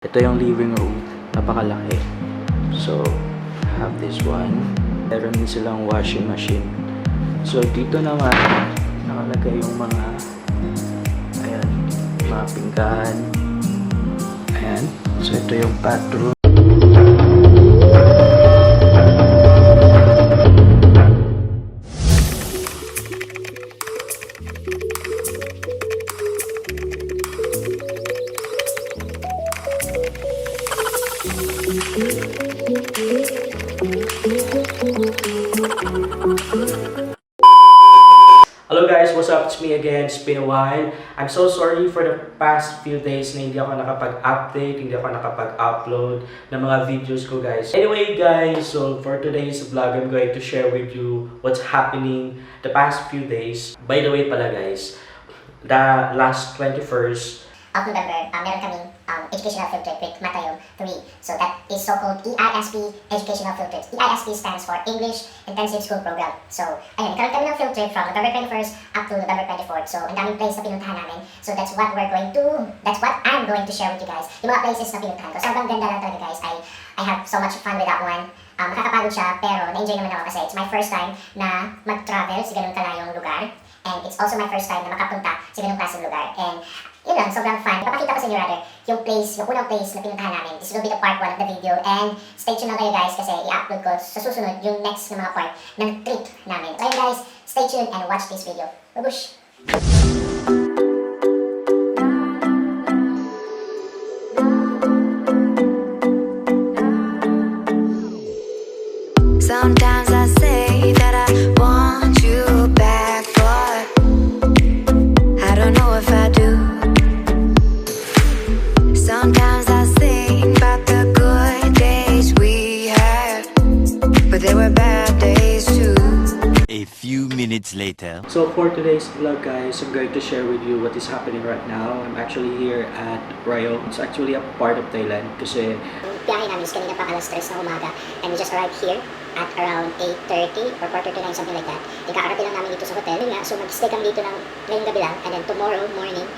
Ito yung living room, napakalaki. So, have this one. Meron din silang washing machine. So, dito naman, nakalagay yung mga, ayan, mga pinggan. Ayan. So, ito yung bathroom. Hello guys, what's up? It's me again. It's been a while. I'm so sorry for the past few days na hindi ako nakapag-update, hindi ako nakapag-upload ng mga videos ko guys. Anyway guys, so for today's vlog, I'm going to share with you what's happening the past few days. By the way pala guys, the last 21st of November, meron kaming educational field trip with Matayo 3. So that is so-called EISP Educational Field Trip. EISP stands for English Intensive School Program. So, ayun, nagkaroon kami ng field trip from November 21st up to November 24th. So, ang daming place na pinuntahan namin. So, that's what I'm going to share with you guys. Yung mga places na pinuntahan ko. Sobrang ganda lang talaga guys. I have so much fun with that one. Nakakapagod siya, pero na-enjoy naman ako kasi it's my first time na mag-travel sa ganun kalayong lugar. And it's also my first time na makapunta sa ganung klaseng lugar. And yun lang, sobrang fun. Ipapakita ko sa inyo rather yung place, yung unang place na pinuntahan namin. This will be the part 1 of the video. And stay tuned lang kayo guys kasi i-upload ko sa susunod yung next na mga part ng trip namin. So ayun guys, stay tuned and watch this video. Babush! Sometimes I say that I want you back, but I don't know if I do. Sometimes I think about the good days we had, but there were bad days too. A few minutes later. So for today's vlog guys, I'm going to share with you what is happening right now. I'm actually here at Rayo. It's actually a part of Thailand kasi Biyahe namin is kanina pang alas 3 na umaga. And we just arrived here at around 8:30 or 8:45, something like that. Ikakarating lang namin dito sa hotel. Yun nga, so mag-stay kami dito ng ngayong gabi lang. And then tomorrow morning,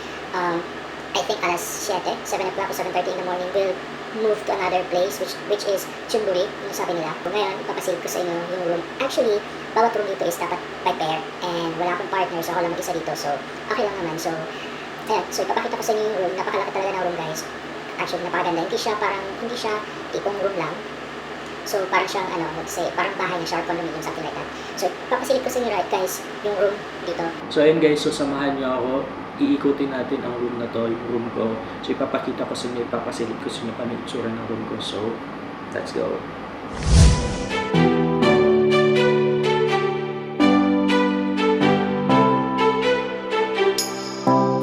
I think alas 7 o'clock or 7:30 in the morning, we'll move to another place which is Chonburi, yung sabi nila. Ngayon, ipapasil ko sa inyo yung room. Actually, bawat room dito is dapat by pair. And wala akong partner, so ako lang mag-isa dito. So, okay lang naman. So, ayan. So, ipapakita ko sa inyo yung room. Napakalaki talaga ng room, guys. Actually, napakaganda. Hindi siya tipong room lang. So, parang siyang, let's say, parang bahay na siya or condominium, something like that. So, ipapasilip ko sa inyo, right, guys, yung room dito. So ayun guys, so samahan nyo ako. Iikutin natin ang room na to, yung room ko. So ipapakita ko sa inyo, ipapasilip ko sa inyo paano yung itsura ng room ko. So, let's go.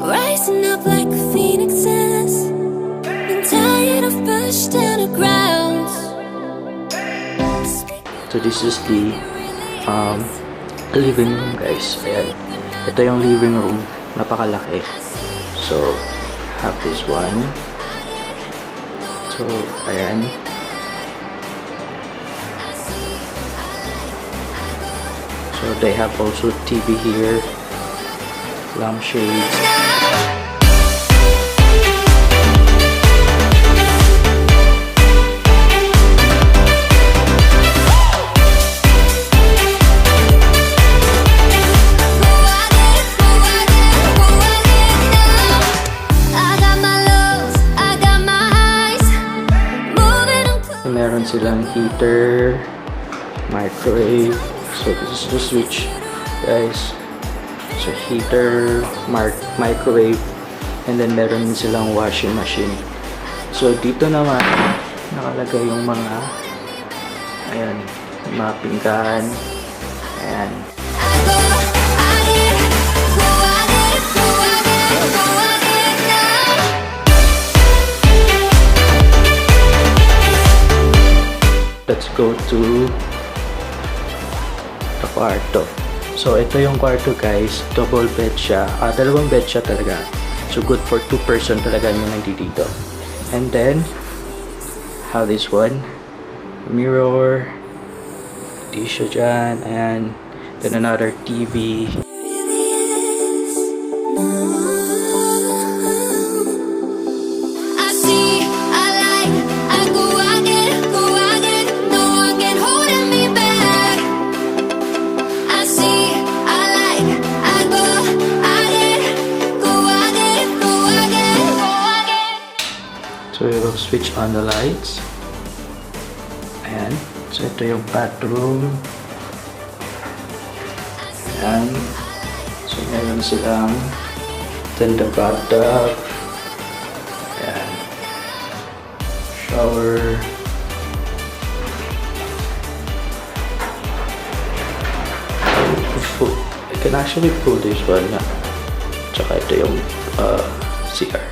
Rising up like a phoenixes, been tired of pushed down the ground. So, this is the living room guys. Ayan. Ito yung living room, napakalaki. So, have this one. So, ayan. So, they have also TV here, lampshades. Meron silang heater, microwave. So this is the switch guys. So heater, microwave, and then meron din silang washing machine. So dito naman nakalagay yung mga, ayan, mga pinggan. Ayan. Let's go to the kwarto. So, ito yung kwarto guys. Double bed siya. Dalawang bed siya talaga. So, good for 2 person talaga yung nandito. And then, have this one. Mirror. Tissue dyan. And then another TV. I see, I So we will switch on the lights. Ayan. So ito yung bathroom. Ayan. So meron silang then the bathtub. Ayan. Shower. I can actually pull this one. Tsaka ito yung CR.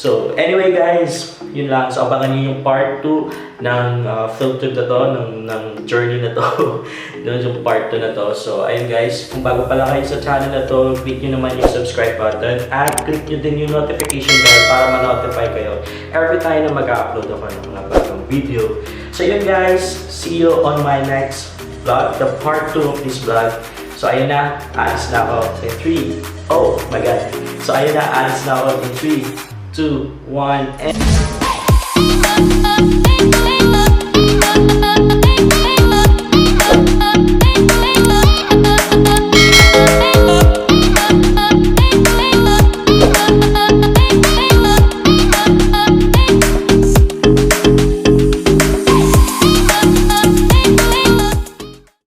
So, anyway guys, yun lang. So, abangan niyo yung part 2 ng field trip na to, ng journey na to. Yung part 2 na to. So, ayun guys, kung bago pala kayo sa channel na to, click nyo naman yung subscribe button at click nyo din yung notification bell para ma-notify kayo every time na mag-upload ako ng mga bagong video. So, yun guys, see you on my next vlog, the part 2 of this vlog. So, ayun na, alis na ako in 3. Oh my god. So, ayun na, alis na ako in 3, 2, 1, and...